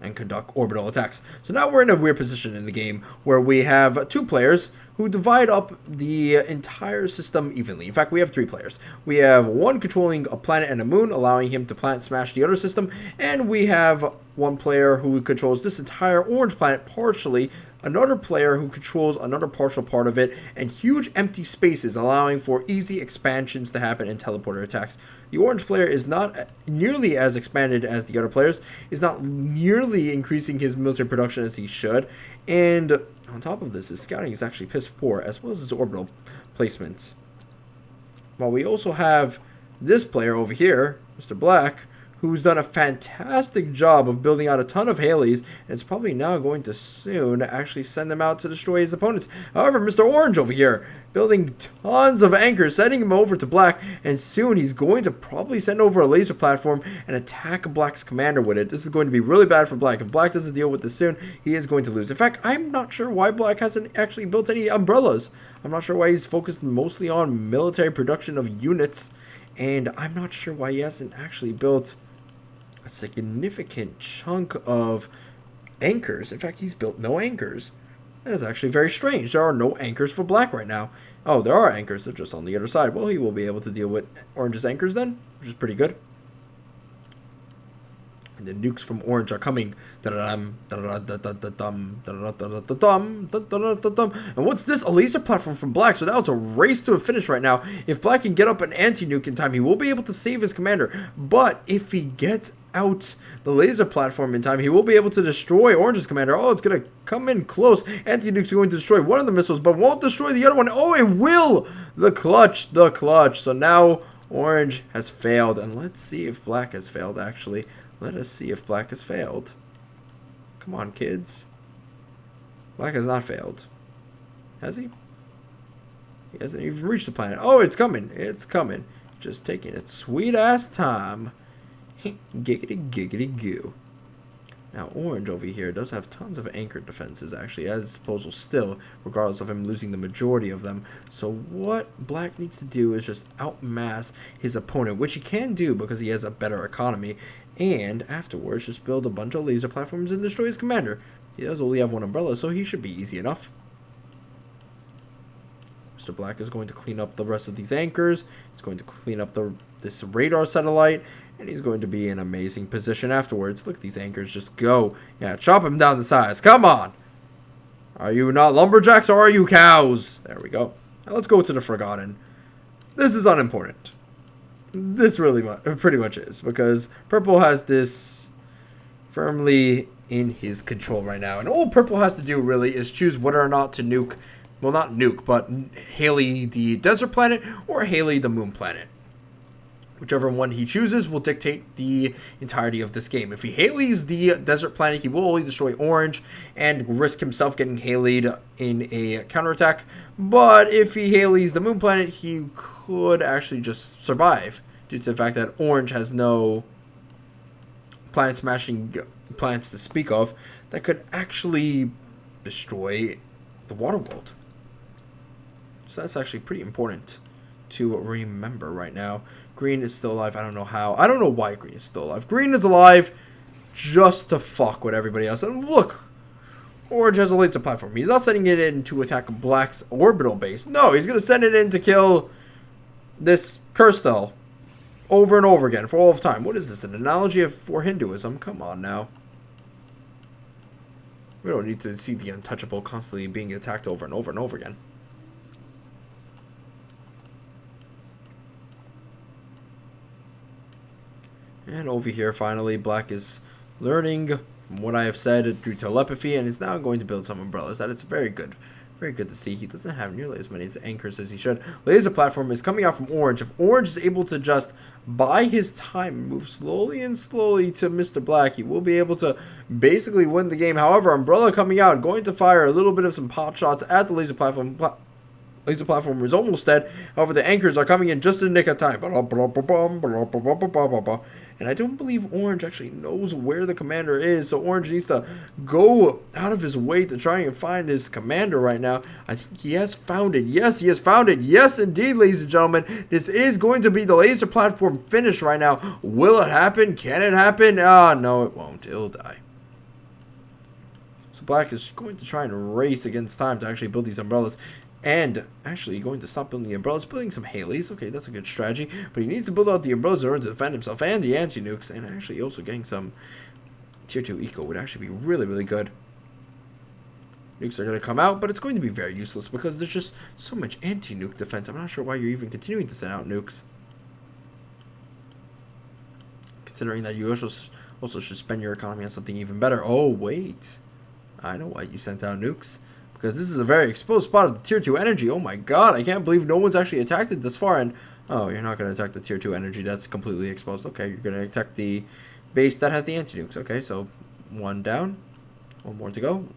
Speaker 1: and conduct orbital attacks. So now we're in a weird position in the game where we have two players who divide up the entire system evenly. In fact, we have 3 players. We have one controlling a planet and a moon, allowing him to planet smash the other system, and we have one player who controls this entire orange planet partially, another player who controls another partial part of it, and huge empty spaces allowing for easy expansions to happen and teleporter attacks. The orange player is not nearly as expanded as the other players, is not nearly increasing his military production as he should, and on top of this, his scouting is actually piss poor, as well as his orbital placements. While we also have this player over here, Mr. Black, who's done a fantastic job of building out a ton of Haleys, and is probably now going to soon actually send them out to destroy his opponents. However, Mr. Orange over here, building tons of anchors, sending him over to Black, and soon he's going to probably send over a laser platform and attack Black's commander with it. This is going to be really bad for Black. If Black doesn't deal with this soon, he is going to lose. In fact, I'm not sure why Black hasn't actually built any umbrellas. I'm not sure why he's focused mostly on military production of units, and I'm not sure why he hasn't actually built a significant chunk of anchors. In fact, he's built no anchors. That is actually very strange. There are no anchors for Black right now. Oh, there are anchors. They're just on the other side. Well, he will be able to deal with Orange's anchors then, which is pretty good. And the nukes from Orange are coming. And what's this? A laser platform from Black. So now it's a race to a finish right now. If Black can get up an anti-nuke in time, he will be able to save his commander. But if he gets out the laser platform in time, he will be able to destroy Orange's commander. Oh, it's going to come in close. Anti-nuke's going to destroy one of the missiles, but won't destroy the other one. Oh, it will! The clutch. So now Orange has failed. And let's see if Black has failed, actually. Let us see if Black has failed. Come on, kids. Black has not failed. Has he? He hasn't even reached the planet. Oh, it's coming. It's coming. Just taking its sweet-ass time. Giggity, giggity, goo. Now, Orange over here does have tons of anchor defenses, actually, at his disposal still, regardless of him losing the majority of them. So what Black needs to do is just outmass his opponent, which he can do because he has a better economy, and afterwards just build a bunch of laser platforms and destroy his commander. He does only have one umbrella, so he should be easy enough. Mr. Black is going to clean up the rest of these anchors. He's going to clean up this radar satellite, and he's going to be in amazing position afterwards. Look at these anchors just go. Yeah, chop him down to size. Come on. Are you not lumberjacks or are you cows? There we go. Now let's go to the Forgotten. This is unimportant. This really pretty much is, because Purple has this firmly in his control right now. And all Purple has to do really is choose whether or not to nuke, well, not nuke, but Haley the desert planet or Haley the moon planet. Whichever one he chooses will dictate the entirety of this game. If he Haleys the desert planet, he will only destroy Orange and risk himself getting Haleyed in a counterattack. But if he Haleys the moon planet, he could actually just survive due to the fact that Orange has no planet-smashing planets to speak of that could actually destroy the water world. So that's actually pretty important to remember right now. Green is still alive. I don't know how. I don't know why Green is still alive. Green is alive just to fuck with everybody else. And look, Orange has a laser platform. He's not sending it in to attack Black's orbital base. No, he's going to send it in to kill this Curstel over and over again for all of time. What is this? An analogy for Hinduism? Come on now. We don't need to see the untouchable constantly being attacked over and over and over again. And over here, finally, Black is learning from what I have said through telepathy, and is now going to build some umbrellas. That is very good. Very good to see. He doesn't have nearly as many anchors as he should. Laser platform is coming out from Orange. If Orange is able to just buy his time, move slowly and slowly to Mr. Black, he will be able to basically win the game. However, Umbrella coming out, going to fire a little bit of some pot shots at the laser platform. Laser platform is almost dead. However, the anchors are coming in just in the nick of time. And I don't believe Orange actually knows where the commander is. So Orange needs to go out of his way to try and find his commander right now. I think he has found it. Yes, he has found it. Yes, indeed, ladies and gentlemen. This is going to be the laser platform finish right now. Will it happen? Can it happen? Ah, no, it won't. It'll die. So Black is going to try and race against time to actually build these umbrellas. And actually going to stop building the umbrellas, building some Haleys. Okay, that's a good strategy. But he needs to build out the umbrellas in order to defend himself and the anti-nukes. And actually also getting some tier 2 eco would actually be really, really good. nukes are going to come out, but it's going to be very useless because there's just so much anti-nuke defense. I'm not sure why you're even continuing to send out nukes, considering that you also should spend your economy on something even better. Oh, wait. I know why you sent out nukes. Because this is a very exposed spot of the tier 2 energy. Oh my god, I can't believe no one's actually attacked it this far. And, oh, you're not going to attack the tier 2 energy. That's completely exposed. Okay, you're going to attack the base that has the anti-nukes. Okay, so one down. One more to go.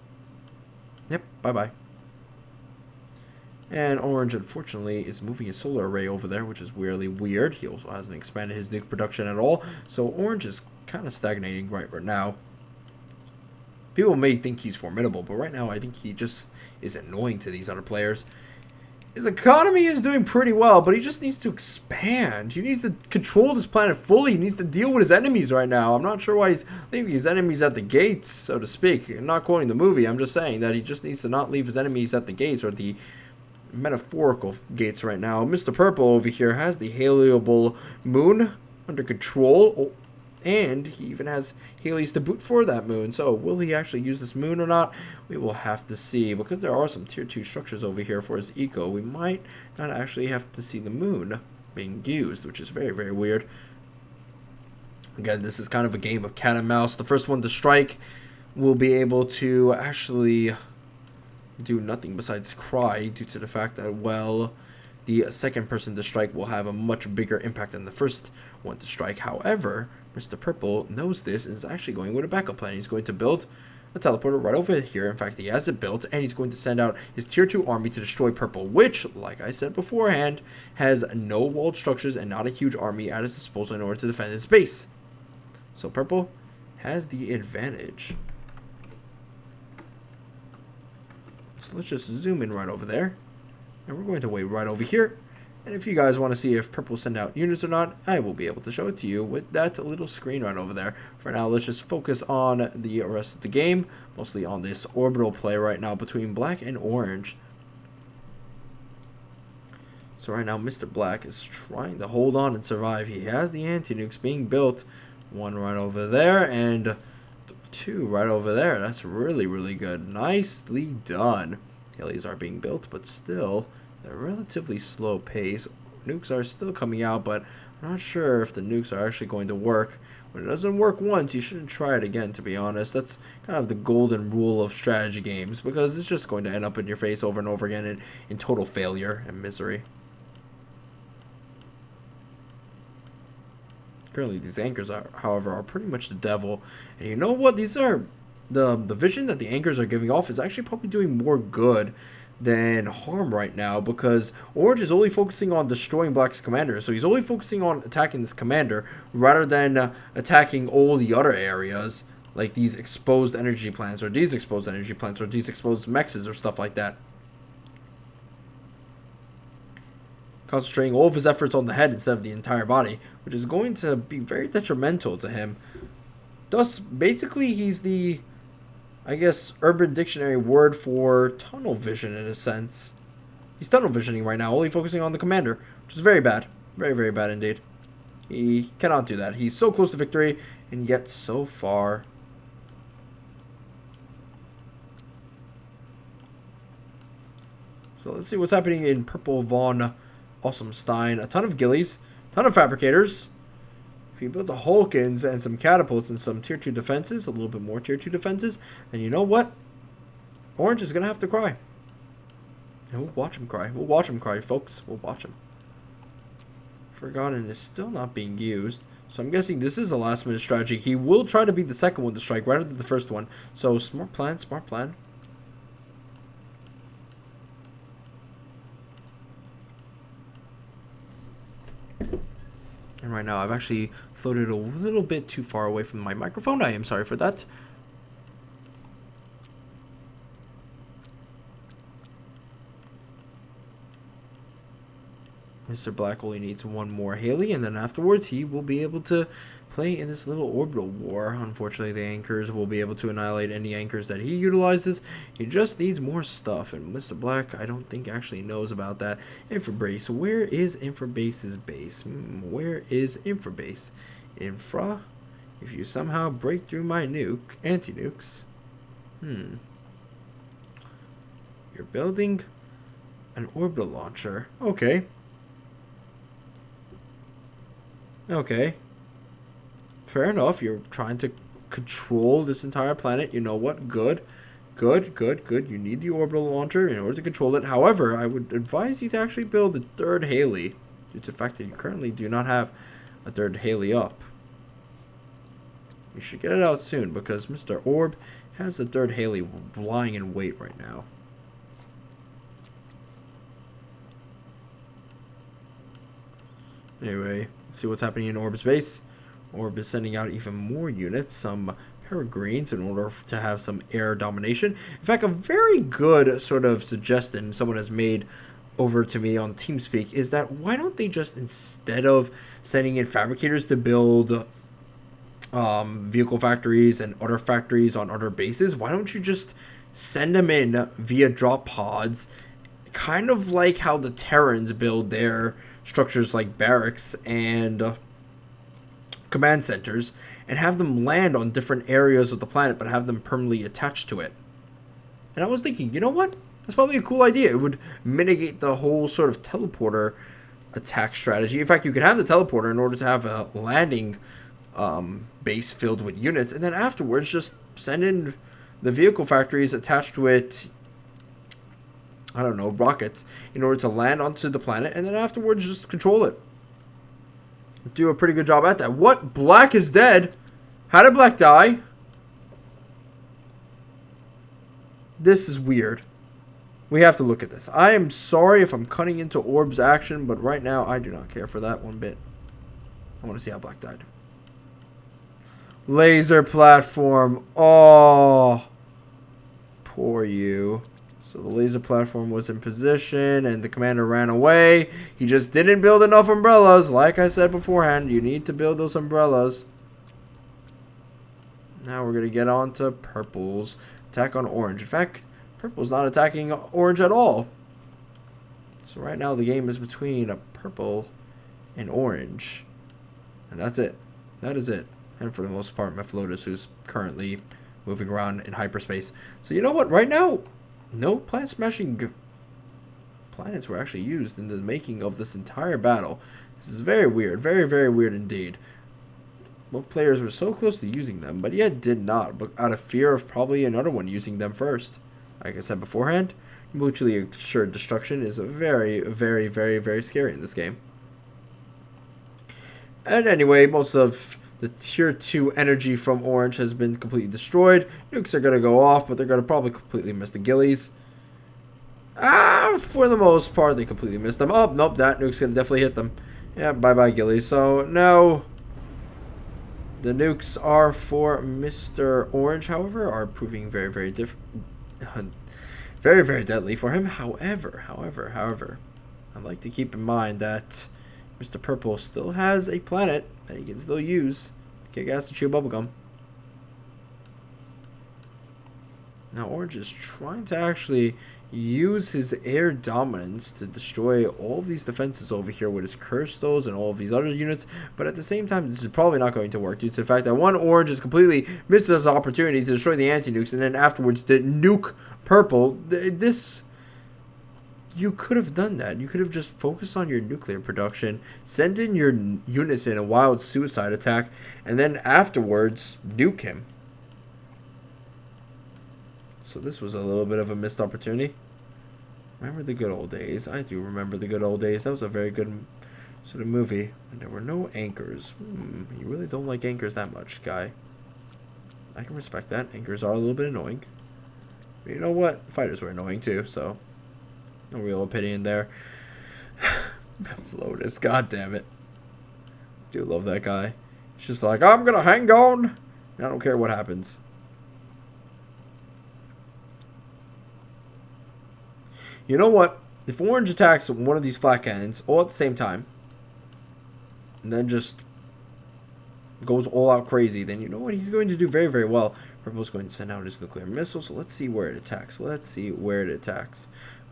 Speaker 1: Yep, bye-bye. And Orange, unfortunately, is moving his solar array over there, which is weirdly weird. He also hasn't expanded his nuke production at all. So Orange is kind of stagnating right now. People may think he's formidable, but right now I think he just is annoying to these other players. His economy is doing pretty well, but he just needs to expand. He needs to control this planet fully. He needs to deal with his enemies right now. I'm not sure why he's leaving his enemies at the gates, so to speak. I'm not quoting the movie. I'm just saying that he just needs to not leave his enemies at the gates, or the metaphorical gates right now. Mr. Purple over here has the Haleable moon under control. Oh, and he even has Helios to boot for that moon. So will he actually use this moon or not? We will have to see. Because there are some tier 2 structures over here for his eco, we might not actually have to see the moon being used, which is very, very weird. Again, this is kind of a game of cat and mouse. The first one to strike will be able to actually do nothing besides cry, due to the fact that, well, the second person to strike will have a much bigger impact than the first one to strike. However, Mr. Purple knows this and is actually going with a backup plan. He's going to build a teleporter right over here. In fact, he has it built, and he's going to send out his tier 2 army to destroy Purple, which, like I said beforehand, has no walled structures and not a huge army at his disposal in order to defend his base. So Purple has the advantage. So let's just zoom in right over there. And we're going to wait right over here. And if you guys want to see if Purple send out units or not, I will be able to show it to you with that little screen right over there. For now, let's just focus on the rest of the game, mostly on this orbital play right now between Black and Orange. So right now, Mr. Black is trying to hold on and survive. He has the anti-nukes being built. One right over there, and two right over there. That's really, really good. Nicely done. Helios are being built, but still, at a relatively slow pace. Nukes are still coming out, but I'm not sure if the nukes are actually going to work. When it doesn't work once, you shouldn't try it again, to be honest. That's kind of the golden rule of strategy games, because it's just going to end up in your face over and over again in total failure and misery. Currently, these anchors, however, are pretty much the devil. And you know what? These are... The vision that the anchors are giving off is actually probably doing more good than harm right now, because Orange is only focusing on destroying Black's commander. So he's only focusing on attacking this commander rather than attacking all the other areas, like these exposed energy plants, or these exposed energy plants, or these exposed mexes, or stuff like that. Concentrating all of his efforts on the head instead of the entire body, which is going to be very detrimental to him. Thus, basically, he's the, I guess, Urban Dictionary word for tunnel vision, in a sense. He's tunnel visioning right now, only focusing on the commander, which is very bad. Very, very bad indeed. He cannot do that. He's so close to victory, and yet so far. So let's see what's happening in Purple Von Awesomenstein. A ton of gillies, a ton of fabricators. If he builds a Hulkins and some catapults and some tier 2 defenses, a little bit more tier 2 defenses, then you know what? Orange is going to have to cry. And we'll watch him cry. We'll watch him cry, folks. We'll watch him. Forgotten is still not being used. So I'm guessing this is a last minute strategy. He will try to be the second one to strike rather than the first one. So smart plan, smart plan. And right now, I've actually floated a little bit too far away from my microphone. I am sorry for that. Mr. Black only needs one more Haley, and then afterwards he will be able to play in this little orbital war. Unfortunately, the anchors will be able to annihilate any anchors that he utilizes. He just needs more stuff, and Mr. Black, I don't think, actually knows about that. Infrabase. Where is Infrabase's base? Where is Infrabase? Infra? If you somehow break through my nuke, anti-nukes. You're building an orbital launcher. Okay. Okay. Fair enough. You're trying to control this entire planet. You know what? Good. Good, good, good. You need the orbital launcher in order to control it. However, I would advise you to actually build a third Haley, due to the fact that you currently do not have a third Haley up. You should get it out soon, because Mr. Orb has a third Haley lying in wait right now. Anyway, let's see what's happening in Orb's base. Orb is sending out even more units, some peregrines, in order to have some air domination. In fact, a very good sort of suggestion someone has made over to me on TeamSpeak is that why don't they just, instead of sending in fabricators to build vehicle factories and other factories on other bases, why don't you just send them in via drop pods, kind of like how the Terrans build their structures like barracks and command centers, and have them land on different areas of the planet, but have them permanently attached to it. And I was thinking, you know what? That's probably a cool idea. It would mitigate the whole sort of teleporter attack strategy. In fact, you could have the teleporter in order to have a landing base filled with units, and then afterwards just send in the vehicle factories attached to it, I don't know, rockets, in order to land onto the planet, and then afterwards just control it. Do a pretty good job at that. What? Black is dead? How did Black die? This is weird. We have to look at this. I am sorry if I'm cutting into Orb's action, but right now I do not care for that one bit. I want to see how Black died. Laser platform. Oh, poor you. So the laser platform was in position and the commander ran away. He just didn't build enough umbrellas. Like I said beforehand, you need to build those umbrellas. Now we're going to get on to purple's attack on orange. In fact, purple's not attacking orange at all. So right now the game is between a purple and orange. And that's it. That is it. And for the most part, Mephilotus, who's currently moving around in hyperspace. So you know what? Right now, no planet smashing planets were actually used in the making of this entire battle. This is very weird. Very, very weird indeed. Both players were so close to using them, but yet did not, but out of fear of probably another one using them first. Like I said beforehand, mutually assured destruction is very, very, very, very scary in this game. And anyway, most of the tier 2 energy from orange has been completely destroyed. Nukes are going to go off, but they're going to probably completely miss the ghillies. For the most part, they completely missed them. Oh, nope, that nuke's going to definitely hit them. Yeah, bye-bye ghillies. So, no. The nukes are for Mr. Orange, however, are proving very, very very, very deadly for him. However, I'd like to keep in mind that Mr. Purple still has a planet that he can still use to kick ass and chew bubblegum. Now, Orange is trying to actually use his air dominance to destroy all of these defenses over here with his curse stones and all of these other units, but at the same time, this is probably not going to work due to the fact that one, Orange has completely missed his opportunity to destroy the anti-nukes, and then afterwards to nuke Purple. You could have done that. You could have just focused on your nuclear production, send in your units in a wild suicide attack, and then afterwards nuke him. So this was a little bit of a missed opportunity. Remember the good old days. I do remember the good old days. That was a very good sort of movie. And there were no anchors. You really don't like anchors that much, guy. I can respect that. Anchors are a little bit annoying. But you know what? Fighters were annoying too, so no real opinion there. Lotus, god damn it. I do love that guy. He's just like, I'm gonna hang on. I don't care what happens. You know what? If Orange attacks one of these flat cannons all at the same time, and then just goes all out crazy, then you know what? He's going to do very, very well. Purple's going to send out his nuclear missile, so let's see where it attacks.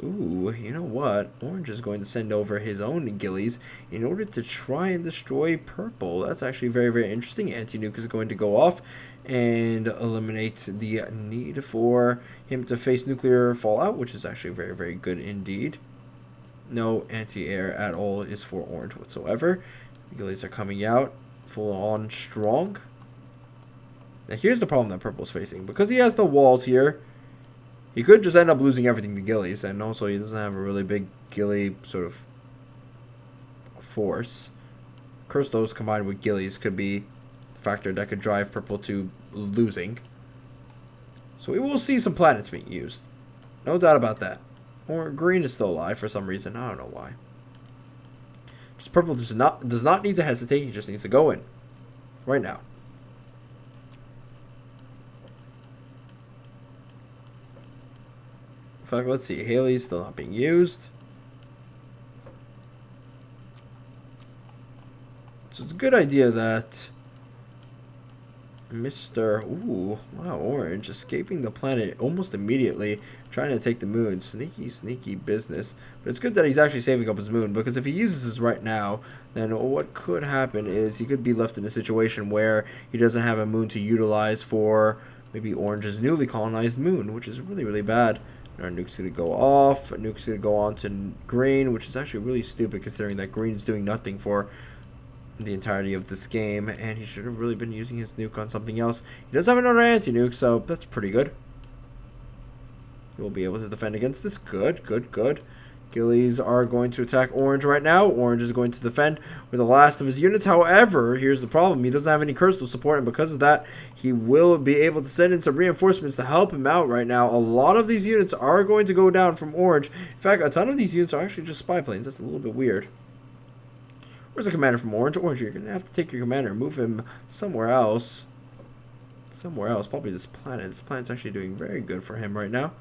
Speaker 1: Ooh, you know what? Orange is going to send over his own Gillies in order to try and destroy purple. That's actually very, very interesting. Anti-nuke is going to go off and eliminate the need for him to face nuclear fallout, which is actually very, very good indeed. No anti-air at all is for orange whatsoever. The Gillies are coming out full on strong. Now here's the problem that purple's facing. Because he has no walls here, he could just end up losing everything to Gillies, and also he doesn't have a really big Gilly sort of force. Curse those combined with Gillies could be a factor that could drive purple to losing. So we will see some planets being used. No doubt about that. Or green is still alive for some reason. I don't know why. Just purple does not need to hesitate. He just needs to go in. Right now. In fact, let's see. Haley's still not being used. So it's a good idea that Ooh, wow, Orange escaping the planet almost immediately, trying to take the moon. Sneaky, sneaky business. But it's good that he's actually saving up his moon, because if he uses this right now, then what could happen is he could be left in a situation where he doesn't have a moon to utilize for maybe Orange's newly colonized moon, which is really, really bad. Our nuke's going to go off. Nuke's going to go on to green, which is actually really stupid considering that green's doing nothing for the entirety of this game, and he should have really been using his nuke on something else. He does have another anti-nuke, so that's pretty good. He will be able to defend against this. Good, good, good. Gillies are going to attack Orange right now. Orange is going to defend with the last of his units. However, here's the problem. He doesn't have any crystal support, and because of that, he will be able to send in some reinforcements to help him out right now. A lot of these units are going to go down from Orange. In fact, a ton of these units are actually just spy planes. That's a little bit weird. Where's the commander from Orange? Orange, you're going to have to take your commander and move him somewhere else. Somewhere else. Probably this planet. This planet's actually doing very good for him right now.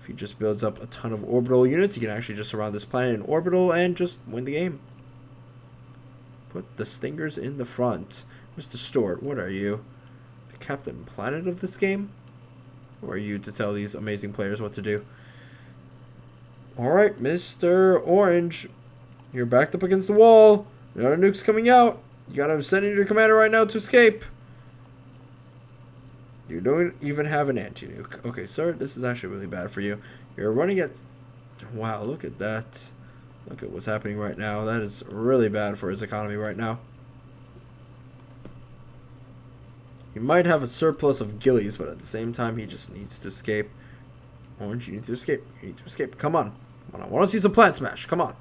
Speaker 1: If he just builds up a ton of orbital units, he can actually just surround this planet in orbital and just win the game. Put the Stingers in the front. Mr. Stewart, what are you? The Captain Planet of this game? Or are you to tell these amazing players what to do? Alright, Mr. Orange. You're backed up against the wall. Another nuke's coming out. You gotta send in your commander right now to escape. You don't even have an anti-nuke. Okay, sir, this is actually really bad for you. You're running at... Wow, look at that. Look at what's happening right now. That is really bad for his economy right now. He might have a surplus of Gillies, but at the same time, he just needs to escape. Orange, you need to escape. You need to escape. Come on. Come on. I want to see some plant smash. Come on.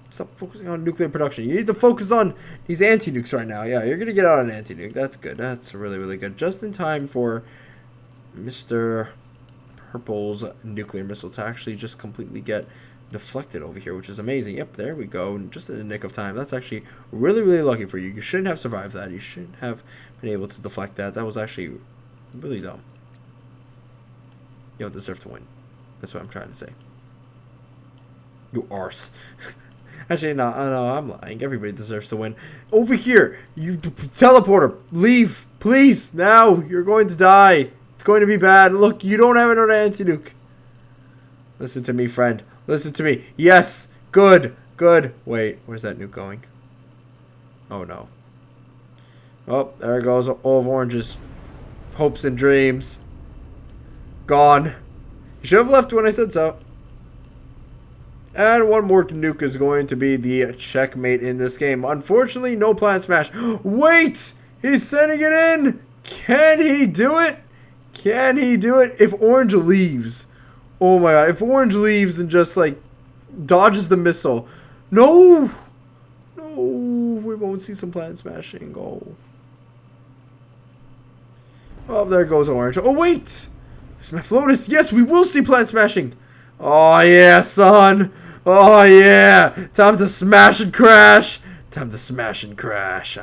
Speaker 1: Stop focusing on nuclear production. You need to focus on these anti-nukes right now. Yeah, you're going to get out an anti-nuke. That's good. That's really, really good. Just in time for Mr. Purple's nuclear missile to actually just completely get deflected over here, which is amazing. Yep, there we go. Just in the nick of time. That's actually really, really lucky for you. You shouldn't have survived that. You shouldn't have been able to deflect that. That was actually really dumb. You don't deserve to win. That's what I'm trying to say. You arse. Actually, no, I'm lying. Everybody deserves to win. Over here, you teleporter, leave, please, now. You're going to die. It's going to be bad. Look, you don't have another anti-nuke. Listen to me, friend. Listen to me. Yes, good, good. Wait, where's that nuke going? Oh, no. Oh, there goes all of Orange's hopes and dreams. Gone. You should have left when I said so. And one more nuke is going to be the checkmate in this game. Unfortunately, no planet smash. Wait! He's sending it in! Can he do it? Can he do it? If Orange leaves. Oh my god. If Orange leaves and just, like, dodges the missile. No! No! We won't see some planet smashing. Oh. Oh, there goes Orange. Oh, wait! There's my Flotus. Yes, we will see planet smashing. Oh, yeah, son. Oh, yeah. Time to smash and crash. Time to smash and crash.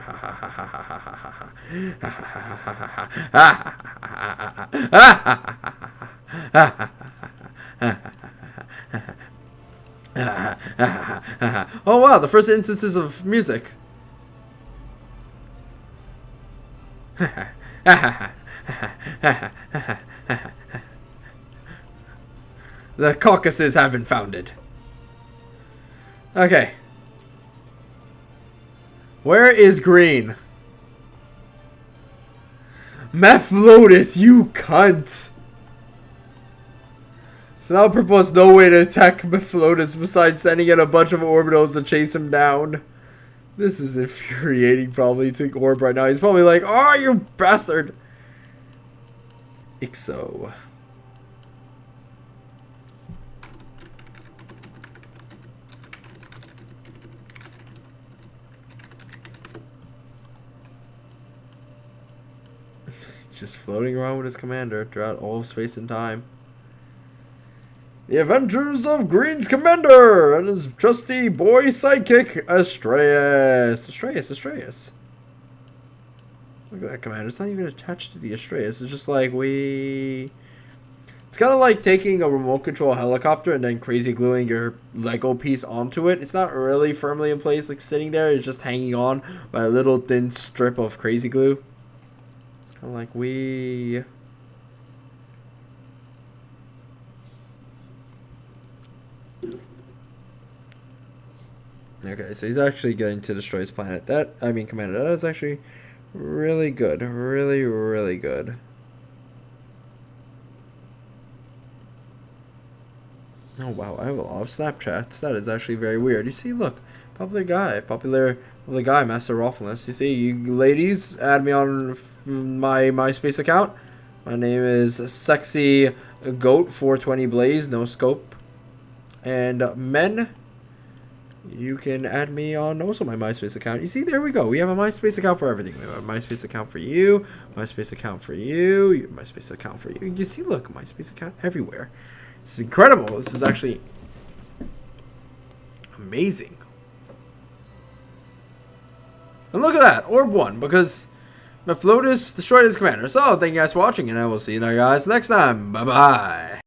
Speaker 1: Oh, wow. The first instances of music. The Caucasus have been founded. Okay. Where is green? Mephilotus, you cunt! So now propose no way to attack Mephilotus besides sending in a bunch of orbitals to chase him down. This is infuriating probably to Orb right now. He's probably like, oh, you bastard! Ixo. Just floating around with his commander throughout all of space and time. The Adventures of Green's Commander and his trusty boy sidekick, Astraeus. Astraeus. Look at that commander. It's not even attached to the Astraeus. It's just like It's kind of like taking a remote control helicopter and then crazy gluing your Lego piece onto it. It's not really firmly in place, like sitting there. It's just hanging on by a little thin strip of crazy glue. Kind of like Okay, so he's actually getting to destroy his planet. Commander, that is actually really good. Really, really good. Oh, wow, I have a lot of Snapchats. That is actually very weird. You see, look, popular guy, Masterofroflness. You see, you ladies, add me on my MySpace account. My name is Sexy Goat 420 Blaze, no scope. And men, you can add me on also my MySpace account. You see, there we go. We have a MySpace account for everything. We have a MySpace account for you, MySpace account for you, MySpace account for you. You see, look, MySpace account everywhere. This is incredible. This is actually amazing. And look at that, Orb 1, because Mephilotus destroyed his commander. So, thank you guys for watching, and I will see you guys next time. Bye-bye.